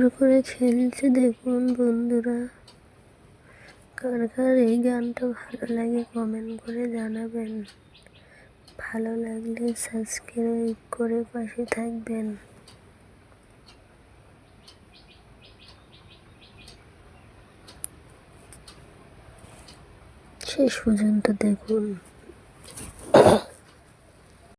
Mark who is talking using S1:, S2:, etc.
S1: করে খেলছে দেখুন বন্ধুরা। কার কার এই গানটা ভালো লাগে কমেন্ট করে জানাবেন। ভালো লাগলে সাবস্ক্রাইব করে পাশে থাকবেন। শেষ পর্যন্ত দেখুন।